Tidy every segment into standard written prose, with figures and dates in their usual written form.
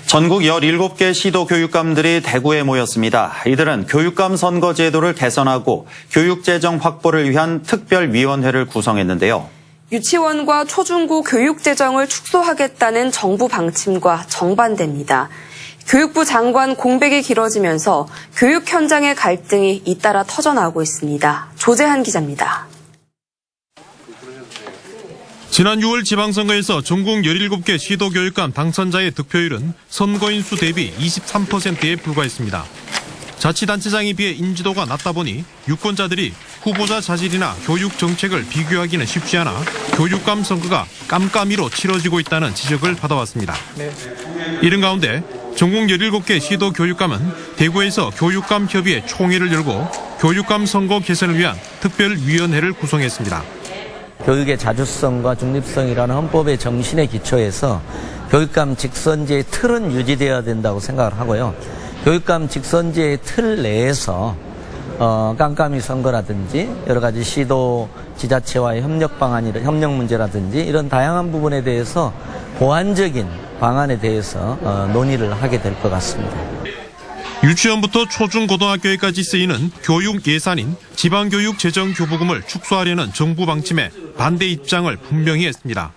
전국 17개 시도 교육감들이 대구에 모였습니다. 이들은 교육감 선거 제도를 개선하고 교육 재정 확보를 위한 특별위원회를 구성했는데요. 유치원과 초중고 교육 재정을 축소하겠다는 정부 방침과 정반대입니다. 교육부 장관 공백이 길어지면서 교육 현장의 갈등이 잇따라 터져나오고 있습니다. 조재한 기자입니다. 지난 6월 지방선거에서 전국 17개 시도교육감 당선자의 득표율은 선거인 수 대비 23%에 불과했습니다. 자치단체장에 비해 인지도가 낮다 보니 유권자들이 후보자 자질이나 교육 정책을 비교하기는 쉽지 않아 교육감 선거가 깜깜이로 치러지고 있다는 지적을 받아왔습니다. 이런 가운데 전국 17개 시도교육감은 대구에서 교육감 협의회 총회를 열고 교육감 선거 개선을 위한 특별위원회를 구성했습니다. 교육의 자주성과 중립성이라는 헌법의 정신에 기초해서 교육감 직선제의 틀은 유지되어야 된다고 생각을 하고요. 교육감 직선제의 틀 내에서 깜깜이 선거라든지 여러 가지 시도 지자체와의 협력 문제라든지 이런 다양한 부분에 대해서 보완적인 방안에 대해서 논의를 하게 될 것 같습니다. 유치원부터 초중고등학교에까지 쓰이는 교육 예산인 지방교육재정교부금을 축소하려는 정부 방침에 반대 입장을 분명히 했습니다.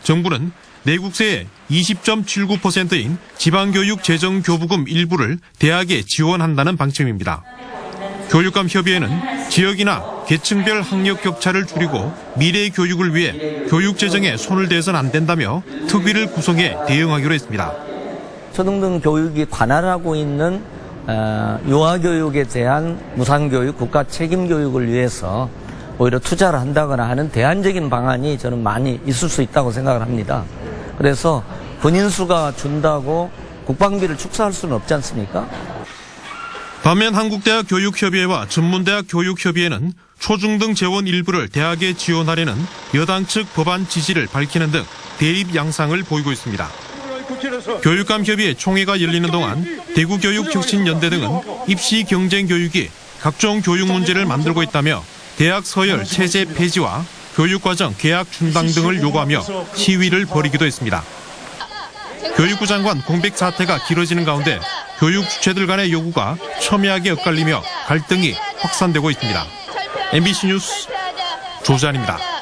정부는 내국세의 20.79%인 지방교육재정교부금 일부를 대학에 지원한다는 방침입니다. 교육감 협의회는 지역이나 계층별 학력 격차를 줄이고 미래 교육을 위해 교육재정에 손을 대서는 안 된다며 특위를 구성해 대응하기로 했습니다. 초등등 교육이 관할하고 있는 유아교육에 대한 무상교육, 국가 책임교육을 위해서 오히려 투자를 한다거나 하는 대안적인 방안이 저는 많이 있을 수 있다고 생각을 합니다. 그래서 군인수가 준다고 국방비를 축소할 수는 없지 않습니까? 반면 한국대학 교육협의회와 전문대학 교육협의회는 초중등 재원 일부를 대학에 지원하려는 여당 측 법안 지지를 밝히는 등 대립 양상을 보이고 있습니다. 교육감협의회 총회가 열리는 동안 대구교육혁신연대 등은 입시 경쟁 교육이 각종 교육 문제를 만들고 있다며 대학 서열 체제 폐지와 교육과정 계약 중단 등을 요구하며 시위를 벌이기도 했습니다. 교육부 장관 공백 사태가 길어지는 가운데 교육 주체들 간의 요구가 첨예하게 엇갈리며 갈등이 확산되고 있습니다. MBC 뉴스 조재한입니다.